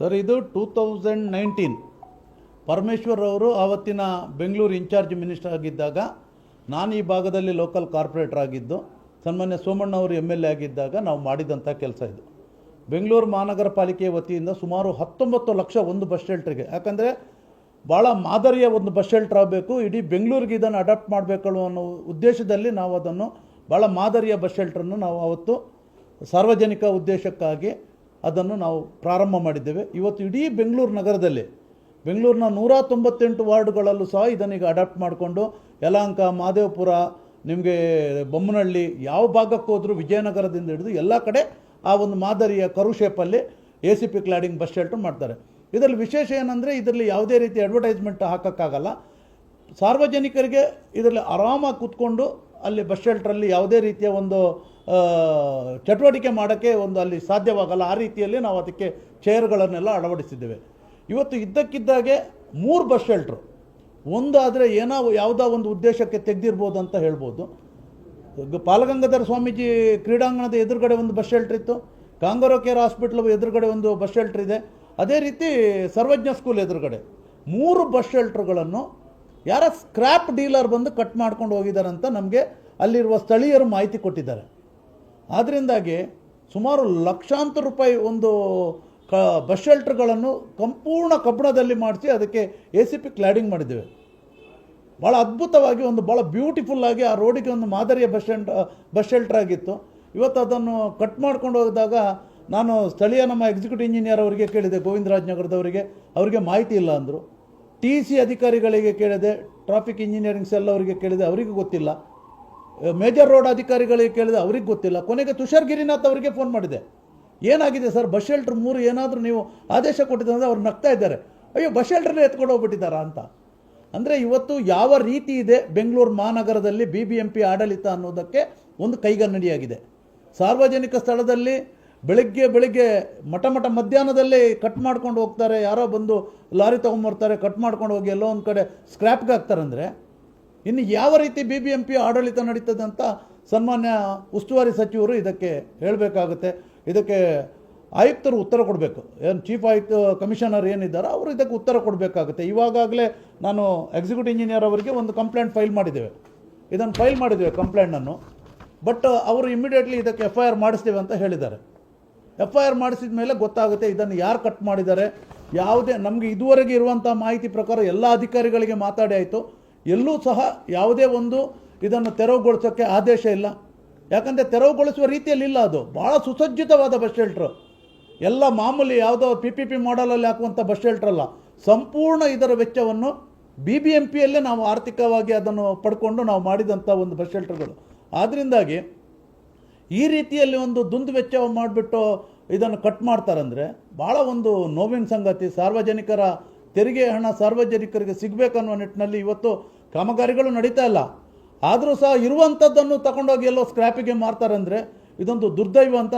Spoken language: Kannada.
ಸರ್, ಇದು 2019 ಪರಮೇಶ್ವರ್ ಅವರು ಆವತ್ತಿನ ಬೆಂಗಳೂರು ಇನ್ಚಾರ್ಜ್ ಮಿನಿಸ್ಟರ್ ಆಗಿದ್ದಾಗ, ನಾನು ಈ ಭಾಗದಲ್ಲಿ ಲೋಕಲ್ ಕಾರ್ಪೊರೇಟರ್ ಆಗಿದ್ದು, ಸನ್ಮಾನ್ಯ ಸೋಮಣ್ಣ ಅವರು MLA ಆಗಿದ್ದಾಗ ನಾವು ಮಾಡಿದಂಥ ಕೆಲಸ ಇದು. ಬೆಂಗಳೂರು ಮಹಾನಗರ ಪಾಲಿಕೆ ವತಿಯಿಂದ ಸುಮಾರು 19 ಲಕ್ಷ ಒಂದು ಬಸ್ ಶೆಲ್ಟ್ರಿಗೆ, ಯಾಕಂದರೆ ಭಾಳ ಮಾದರಿಯ ಒಂದು ಬಸ್ ಶೆಲ್ಟ್ರ್ ಆಗಬೇಕು, ಇಡೀ ಬೆಂಗಳೂರಿಗೆ ಇದನ್ನು ಅಡಾಪ್ಟ್ ಮಾಡಬೇಕು ಅನ್ನೋ ಉದ್ದೇಶದಲ್ಲಿ ನಾವು ಅದನ್ನು ಭಾಳ ಮಾದರಿಯ ಬಸ್ ಶೆಲ್ಟ್ರನ್ನು ನಾವು ಅವತ್ತು ಸಾರ್ವಜನಿಕ ಉದ್ದೇಶಕ್ಕಾಗಿ ಅದನ್ನು ನಾವು ಪ್ರಾರಂಭ ಮಾಡಿದ್ದೇವೆ. ಇವತ್ತು ಇಡೀ ಬೆಂಗಳೂರು ನಗರದಲ್ಲಿ, ಬೆಂಗಳೂರಿನ 198 ವಾರ್ಡ್ಗಳಲ್ಲೂ ಸಹ ಇದನ್ನೀಗ ಅಡಾಪ್ಟ್ ಮಾಡಿಕೊಂಡು ಯಲಹಂಕ, ಮಹದೇವಪುರ, ನಿಮಗೆ ಬೊಮ್ಮನಹಳ್ಳಿ, ಯಾವ ಭಾಗಕ್ಕೆ ಹೋದರೂ ವಿಜಯನಗರದಿಂದ ಹಿಡಿದು ಎಲ್ಲ ಕಡೆ ಆ ಒಂದು ಮಾದರಿಯ ಕರು ಶೇಪಲ್ಲಿ ACP ಕ್ಲಾಡಿಂಗ್ ಬಸ್ ಶೆಲ್ಟರ್ ಮಾಡ್ತಾರೆ. ಇದರಲ್ಲಿ ವಿಶೇಷ ಏನಂದರೆ, ಇದರಲ್ಲಿ ಯಾವುದೇ ರೀತಿ ಅಡ್ವರ್ಟೈಸ್ಮೆಂಟ್ ಹಾಕೋಕ್ಕಾಗಲ್ಲ. ಸಾರ್ವಜನಿಕರಿಗೆ ಇದರಲ್ಲಿ ಆರಾಮಾಗಿ ಕೂತ್ಕೊಂಡು ಅಲ್ಲಿ ಬಸ್ ಶೆಲ್ಟ್ರಲ್ಲಿ ಯಾವುದೇ ರೀತಿಯ ಒಂದು ಚಟುವಟಿಕೆ ಮಾಡೋಕ್ಕೆ ಅಲ್ಲಿ ಸಾಧ್ಯವಾಗಲ್ಲ. ಆ ರೀತಿಯಲ್ಲಿ ನಾವು ಅದಕ್ಕೆ ಚೇರ್ಗಳನ್ನೆಲ್ಲ ಅಳವಡಿಸಿದ್ದೇವೆ. ಇವತ್ತು ಇದ್ದಕ್ಕಿದ್ದಾಗೆ 3 ಬಸ್ ಶೆಲ್ಟ್ರು, ಒಂದಾದರೆ ಯಾವುದೋ ಒಂದು ಉದ್ದೇಶಕ್ಕೆ ತೆಗೆದಿರ್ಬೋದು ಅಂತ ಹೇಳ್ಬೋದು. ಬಾಲಗಂಗಾಧರ ಸ್ವಾಮೀಜಿ ಕ್ರೀಡಾಂಗಣದ ಎದುರುಗಡೆ ಒಂದು ಬಸ್ ಶೆಲ್ಟ್ರ್ ಇತ್ತು, ಕಾಂಗರೋ ಕೇರ್ ಹಾಸ್ಪಿಟ್ಲ್ ಎದುರುಗಡೆ ಒಂದು ಬಸ್ ಶೆಲ್ಟ್ರ್ ಇದೆ, ಅದೇ ರೀತಿ ಸರ್ವಜ್ಞ ಸ್ಕೂಲ್ ಎದುರುಗಡೆ 3 ಬಸ್ ಶೆಲ್ಟ್ರುಗಳನ್ನು ಯಾರ ಸ್ಕ್ರ್ಯಾಪ್ ಡೀಲರ್ ಬಂದು ಕಟ್ ಮಾಡ್ಕೊಂಡು ಹೋಗಿದ್ದಾರೆ ಅಂತ ನಮಗೆ ಅಲ್ಲಿರುವ ಸ್ಥಳೀಯರು ಮಾಹಿತಿ ಕೊಟ್ಟಿದ್ದಾರೆ. ಆದ್ದರಿಂದಾಗಿ ಸುಮಾರು ಲಕ್ಷಾಂತರ ರೂಪಾಯಿ ಒಂದು ಬಸ್ ಶೆಲ್ಟ್ರ್ಗಳನ್ನು ಸಂಪೂರ್ಣ ಕಬ್ಬಣದಲ್ಲಿ ಮಾಡಿಸಿ ಅದಕ್ಕೆ ACP ಕ್ಲಾಡಿಂಗ್ ಮಾಡಿದ್ದೇವೆ. ಭಾಳ ಅದ್ಭುತವಾಗಿ ಭಾಳ ಬ್ಯೂಟಿಫುಲ್ಲಾಗಿ ಆ ರೋಡಿಗೆ ಒಂದು ಮಾದರಿಯ ಬಸ್ ಶೆಲ್ಟ್ರ್ ಆಗಿತ್ತು. ಇವತ್ತು ಅದನ್ನು ಕಟ್ ಮಾಡ್ಕೊಂಡು ಹೋದಾಗ ನಾನು ಸ್ಥಳೀಯ ನಮ್ಮ ಎಕ್ಸಿಕ್ಯೂಟಿವ್ ಇಂಜಿನಿಯರ್ ಅವರಿಗೆ ಕೇಳಿದೆ, ಗೋವಿಂದರಾಜ್ ನಗರದವರಿಗೆ, ಅವರಿಗೆ ಮಾಹಿತಿ ಇಲ್ಲ ಅಂದರು. TC ಅಧಿಕಾರಿಗಳಿಗೆ ಕೇಳಿದೆ, ಟ್ರಾಫಿಕ್ ಇಂಜಿನಿಯರಿಂಗ್ ಸೆಲ್ ಅವರಿಗೆ ಕೇಳಿದೆ, ಅವರಿಗೆ ಗೊತ್ತಿಲ್ಲ. ಮೇಜರ್ ರೋಡ್ ಅಧಿಕಾರಿಗಳಿಗೆ ಕೇಳಿದೆ, ಅವ್ರಿಗೆ ಗೊತ್ತಿಲ್ಲ. ಕೊನೆಗೆ ತುಷಾರ್ ಗಿರಿನಾಥ್ ಅವರಿಗೆ ಫೋನ್ ಮಾಡಿದೆ, ಏನಾಗಿದೆ ಸರ್, ಬಸ್ ಶೆಲ್ಟ್ರ್ 3 ಏನಾದರೂ ನೀವು ಆದೇಶ ಕೊಟ್ಟಿದ್ದಂದರೆ ಅವ್ರು ನಗ್ತಾ ಇದ್ದಾರೆ, ಅಯ್ಯೋ ಬಸ್ ಶೆಲ್ಟ್ರನ್ನೇ ಎತ್ಕೊಂಡು ಹೋಗ್ಬಿಟ್ಟಿದ್ದಾರಾ ಅಂತ. ಅಂದರೆ ಇವತ್ತು ಯಾವ ರೀತಿ ಇದೆ ಬೆಂಗಳೂರು ಮಹಾನಗರದಲ್ಲಿ BBMP ಆಡಳಿತ ಅನ್ನೋದಕ್ಕೆ ಒಂದು ಕೈಗನ್ನಡಿಯಾಗಿದೆ. ಸಾರ್ವಜನಿಕ ಸ್ಥಳದಲ್ಲಿ ಬೆಳಿಗ್ಗೆ ಮಠ ಮಧ್ಯಾಹ್ನದಲ್ಲೇ ಕಟ್ ಮಾಡ್ಕೊಂಡು ಹೋಗ್ತಾರೆ, ಯಾರೋ ಬಂದು ಲಾರಿ ತೊಗೊಂಬರ್ತಾರೆ, ಕಟ್ ಮಾಡ್ಕೊಂಡು ಹೋಗಿ ಎಲ್ಲೋ ಒಂದು ಕಡೆ ಸ್ಕ್ರ್ಯಾಪ್ಗೆ ಹಾಕ್ತಾರಂದರೆ ಇನ್ನು ಯಾವ ರೀತಿ BBMP ಆಡಳಿತ ನಡೀತದೆ ಅಂತ ಸನ್ಮಾನ್ಯ ಉಸ್ತುವಾರಿ ಸಚಿವರು ಇದಕ್ಕೆ ಹೇಳಬೇಕಾಗುತ್ತೆ. ಇದಕ್ಕೆ ಆಯುಕ್ತರು ಉತ್ತರ ಕೊಡಬೇಕು. ಏನು ಚೀಫ್ ಆಯುಕ್ತ ಕಮಿಷನರ್ ಏನಿದ್ದಾರೆ ಅವರು ಇದಕ್ಕೆ ಉತ್ತರ ಕೊಡಬೇಕಾಗುತ್ತೆ. ಇವಾಗಲೇ ನಾನು ಎಕ್ಸಿಕ್ಯೂಟಿವ್ ಇಂಜಿನಿಯರ್ ಅವರಿಗೆ ಒಂದು ಕಂಪ್ಲೇಂಟ್ ಫೈಲ್ ಮಾಡಿದ್ದೇವೆ, ಇದನ್ನು ಫೈಲ್ ಮಾಡಿದ್ದೇವೆ ಕಂಪ್ಲೇಂಟನ್ನು. ಬಟ್ ಅವರು ಇಮಿಡಿಯೇಟ್ಲಿ ಇದಕ್ಕೆ FIR ಮಾಡಿಸ್ತೇವೆ ಅಂತ ಹೇಳಿದ್ದಾರೆ. FIR ಮಾಡಿಸಿದ ಮೇಲೆ ಗೊತ್ತಾಗುತ್ತೆ ಇದನ್ನು ಯಾರು ಕಟ್ ಮಾಡಿದ್ದಾರೆ. ಯಾವುದೇ ನಮಗೆ ಇದುವರೆಗೆ ಇರುವಂಥ ಮಾಹಿತಿ ಪ್ರಕಾರ ಎಲ್ಲ ಅಧಿಕಾರಿಗಳಿಗೆ ಮಾತಾಡಿ ಆಯಿತು, ಎಲ್ಲೂ ಸಹ ಯಾವುದೇ ಒಂದು ಇದನ್ನು ತೆರವುಗೊಳಿಸೋಕ್ಕೆ ಆದೇಶ ಇಲ್ಲ. ಯಾಕಂದರೆ ತೆರವುಗೊಳಿಸುವ ರೀತಿಯಲ್ಲಿ ಇಲ್ಲ, ಅದು ಭಾಳ ಸುಸಜ್ಜಿತವಾದ ಬಸ್ ಶೆಲ್ಟ್ರು. ಎಲ್ಲ ಮಾಮೂಲಿ ಯಾವುದೋ PPP ಮಾಡಲಲ್ಲಿ ಹಾಕುವಂಥ ಬಸ್ ಶೆಲ್ಟ್ರಲ್ಲ, ಸಂಪೂರ್ಣ ಇದರ ವೆಚ್ಚವನ್ನು BBMPಯಲ್ಲೇ ನಾವು ಆರ್ಥಿಕವಾಗಿ ಅದನ್ನು ಪಡ್ಕೊಂಡು ನಾವು ಮಾಡಿದಂಥ ಒಂದು ಬಸ್ ಶೆಲ್ಟ್ರುಗಳು. ಆದ್ದರಿಂದಾಗಿ ಈ ರೀತಿಯಲ್ಲಿ ಒಂದು ದುಂದು ವೆಚ್ಚ ಮಾಡಿಬಿಟ್ಟು ಇದನ್ನು ಕಟ್ ಮಾಡ್ತಾರಂದರೆ ಭಾಳ ಒಂದು ನೋವಿನ ಸಂಗತಿ. ಸಾರ್ವಜನಿಕರ ತೆರಿಗೆ ಹಣ ಸಾರ್ವಜನಿಕರಿಗೆ ಸಿಗಬೇಕನ್ನೋ ನಿಟ್ಟಿನಲ್ಲಿ ಇವತ್ತು ಕಾಮಗಾರಿಗಳು ನಡೀತಾ ಇಲ್ಲ. ಆದರೂ ಸಹ ಇರುವಂಥದ್ದನ್ನು ತಗೊಂಡೋಗಿ ಎಲ್ಲೋ ಸ್ಕ್ರ್ಯಾಪಿಗೆ ಮಾರ್ತಾರಂದರೆ ಇದೊಂದು ದುರ್ದೈವ ಅಂತ